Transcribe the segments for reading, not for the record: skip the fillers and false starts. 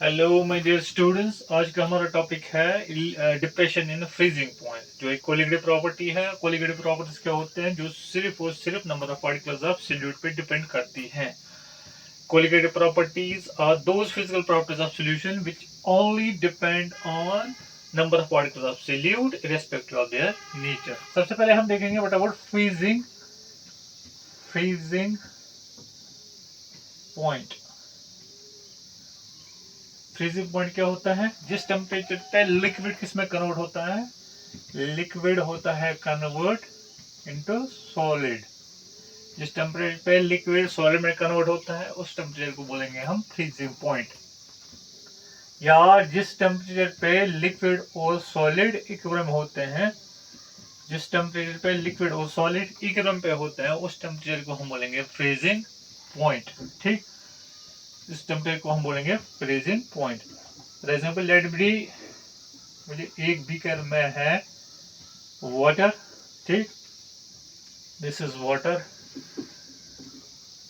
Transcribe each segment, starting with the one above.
Hello my dear students, आज का हमारा टॉपिक है डिप्रेशन इन फ्रीजिंग पॉइंट। जो एक कोलिगेटिव प्रॉपर्टी है। कोलिगेटिव प्रॉपर्टीज क्या होते हैं? जो सिर्फ और सिर्फ number of particles of solute पे डिपेंड करती हैं। Colligative properties are those physical properties of solution which only depend on number of particles of solute irrespective of their nature. सबसे पहले हम देखेंगे what about freezing freezing point. Freezing point क्या होता है? जिस टेम्परेचर पे लिक्विड किस में कन्वर्ट होता है? लिक्विड होता है कन्वर्ट इनटू सॉलिड। जिस टेम्परेचर पे लिक्विड सॉलिड में कन्वर्ट होता है उस टेम्परेचर को बोलेंगे हम फ्रीजिंग पॉइंट। या जिस टेम्परेचर पे लिक्विड और सॉलिड इक्विलिब्रियम होते हैं, जिस टेम्परेचर पे लिक्विड और सॉलिड इक्विलिब्रियम पे होते हैं उस टेम्परेचर को हम बोलेंगे फ्रीजिंग पॉइंट। ठीक, इस टेम्परेचर को हम बोलेंगे freezing point. For example let be, मुझे एक बीकर में है वाटर। ठीक, दिस इज वाटर।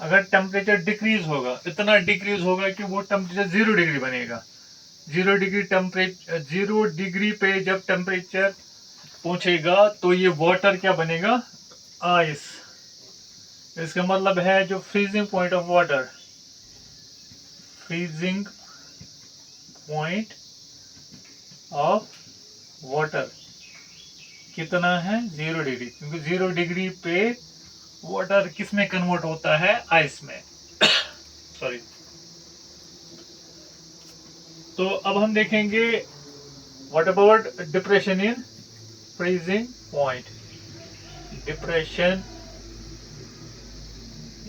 अगर टेम्परेचर डिक्रीज होगा, इतना डिक्रीज होगा कि वो टेम्परेचर 0 डिग्री बनेगा। 0 डिग्री टेम्परेचर, 0 डिग्री पे जब टेम्परेचर पहुंचेगा तो ये वाटर क्या बनेगा? आइस। इसका मतलब है जो freezing point of water, freezing point of water कितना है? 0 डिग्री। क्योंकि 0 डिग्री पे वाटर किस में कन्वर्ट होता है? आइस में। सॉरी। तो अब हम देखेंगे what about depression in freezing point. Depression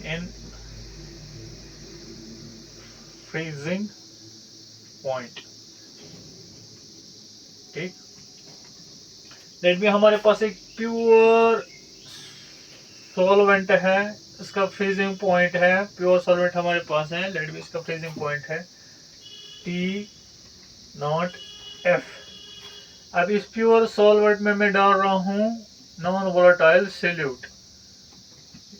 in freezing point. ठीक, लेट भी हमारे पास एक प्योर सॉल्वेंट है, इसका फ्रीजिंग पॉइंट है। प्योर सॉल्वेंट हमारे पास है, लेट भी इसका फ्रीजिंग पॉइंट है T0F। अब इस प्योर सॉल्वेंट में मैं डाल रहा हूं non volatile solute.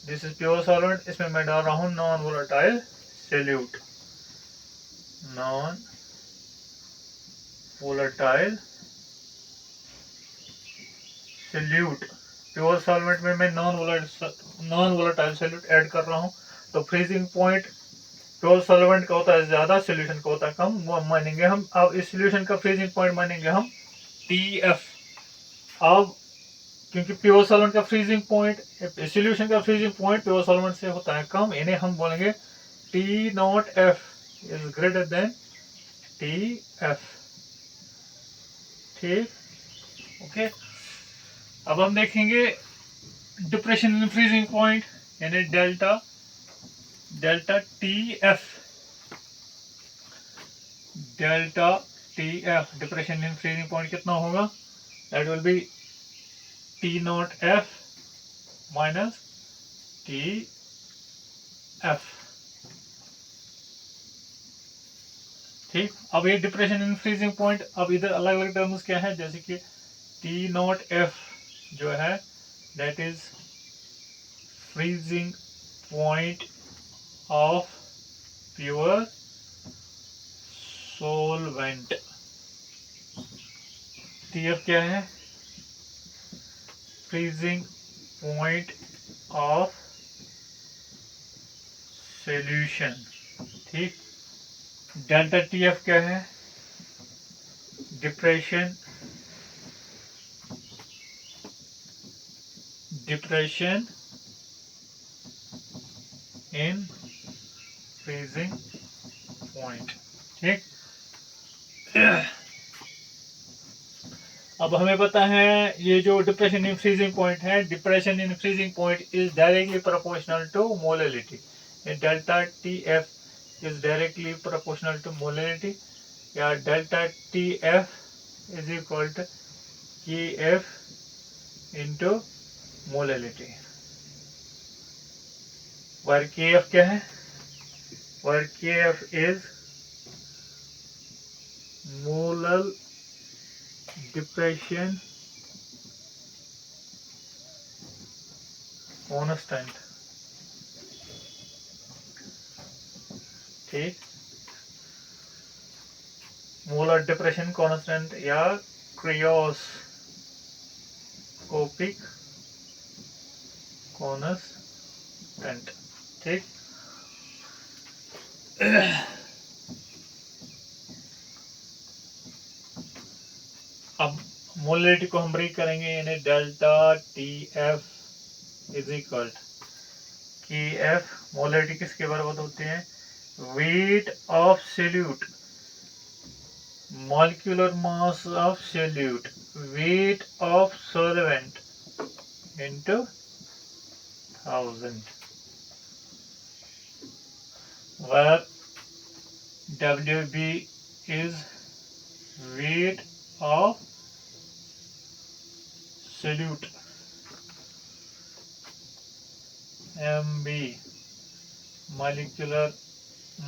This is pure solvent, इसमें मैं डाल रहा हूं non volatile solute. Non volatile solute. Pure solvent में मैं नॉन वोलेटाइल सॉल्यूट ऐड कर रहा हूं। तो फ्रीजिंग पॉइंट प्योर सॉल्वेंट का होता है ज्यादा, सोल्यूशन का होता है कम, वो मानेंगे हम। अब इस सोल्यूशन का फ्रीजिंग पॉइंट मानेंगे हम TF। अब क्योंकि प्योर सॉल्वेंट का फ्रीजिंग पॉइंट, सोल्यूशन का फ्रीजिंग पॉइंट प्योर सॉल्वेंट से होता है कम, इन्हें हम बोलेंगे T0F is greater than TF। ठीक, ओके। अब हम देखेंगे डिप्रेशन इन फ्रीजिंग पॉइंट, यानी delta delta TF। Delta TF depression in freezing point कितना होगा? That will B T0F minus TF। ठीक, अब ये डिप्रेशन इन फ्रीजिंग पॉइंट, अब इधर अलग अलग टर्म्स क्या है? जैसे कि T0F जो है that is freezing point of pure solvent. TF क्या है? Freezing point of solution. ठीक, डेल्टा TF क्या है? Depression depression in freezing point. ठीक, अब हमें पता है ये जो डिप्रेशन इन फ्रीजिंग पॉइंट है, depression in freezing point is directly proportional to molality. Delta TF is directly proportional to molality, या delta TF is equal to KF into molality. where KF क्या है? where KF is molar depression constant। ठीक, molar depression constant या क्रियोस्कोपिक constant. ठीक, अब molarity को हम break करेंगे, यानी delta T F is equal की एफ, मोलरिटी किसके बराबर होते हैं, weight of solute, molecular mass of solute, weight of solvent into 1000, where WB is weight of solute, MB molecular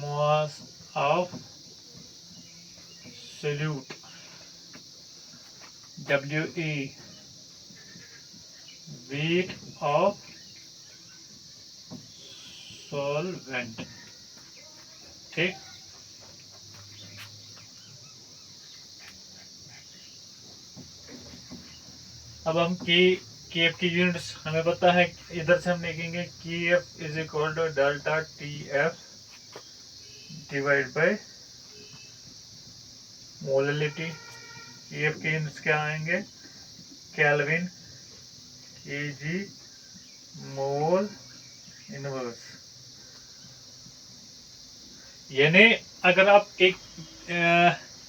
mass of solute, WE weight of solvent। ठीक, अब हम के F की यूनिट्स हमें पता है, इधर से हम लिखेंगे K F is equal to delta T F divide by molarity. K F के यूनिट्स क्या आएंगे, केल्विन, केजी, मोल इनवर्स। यानी अगर आप एक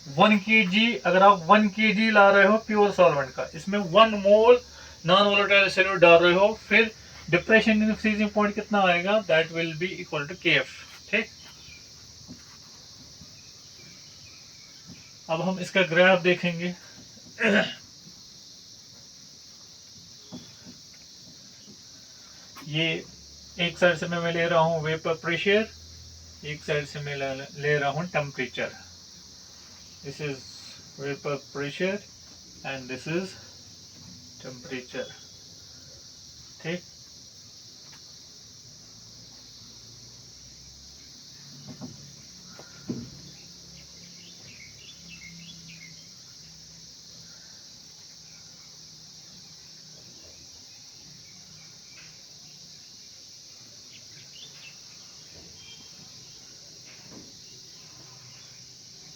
1 kg, अगर आप 1 kg ला रहे हो प्योर सॉल्वेंट का, इसमें 1 मोल नॉन वोलेटाइल सॉल्यूट डाल रहे हो, फिर डिप्रेशन इन फ्रीजिंग पॉइंट कितना आएगा, that will be equal to K F. ठीक, अब हम इसका ग्राफ देखेंगे। ये एक साइड से मैं ले रहा हूं वेपर प्रेशर, एक साइड से मैं ले रहा हूं temperature. This is vapour pressure and this is temperature. ठीक,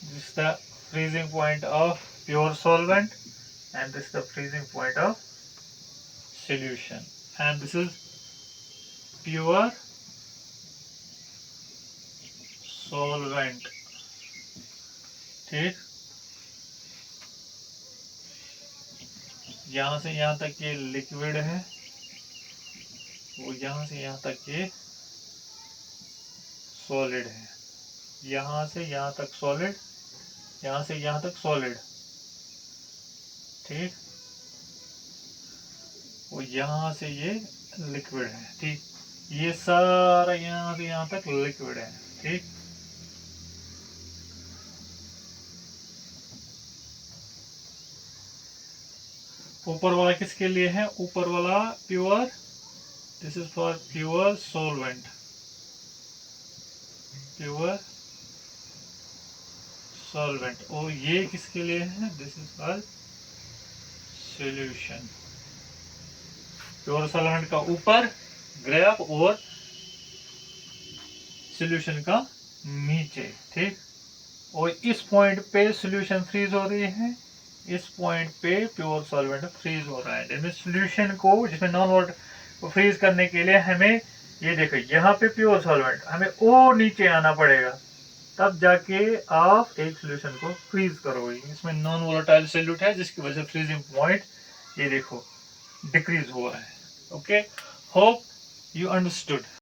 this is the freezing point of pure solvent and this is the freezing point of solution, and this is pure solvent। ठीक, यहां से यहां तक ये लिक्विड है, वो यहां से यहां तक ये सॉलिड है, यहां से यहां तक सॉलिड, यहां से यहां तक सॉलिड। ठीक, वो यहां से ये लिक्विड है। ठीक, ये सारा यहां से यहां तक लिक्विड है। ठीक, ऊपर वाला किसके लिए है, ऊपर वाला pure, this is for pure solvent, pure solvent, और ये किसके लिए है, this is for solution. Pure solvent का ऊपर ग्राफ और सॉल्यूशन का नीचे। ठीक, और इस पॉइंट पे सॉल्यूशन फ्रीज हो रही है, इस पॉइंट पे प्योर सॉल्वेंट फ्रीज हो रहा है। जिसमें सॉल्यूशन को, जिसमें नॉन वाटर को फ्रीज करने के लिए हमें, ये देखो यहाँ पे प्योर सॉल्वेंट, हमें और नीचे आना पड़ेगा, तब जाके आप एक सॉल्यूशन को फ्रीज करोगे। इसमें नॉन वोलेटाइल सॉल्यूट है, जिसकी वजह से फ्रीजिंग पॉइंट ये देखो डिक्रीज हुआ है। Okay, hope you understood।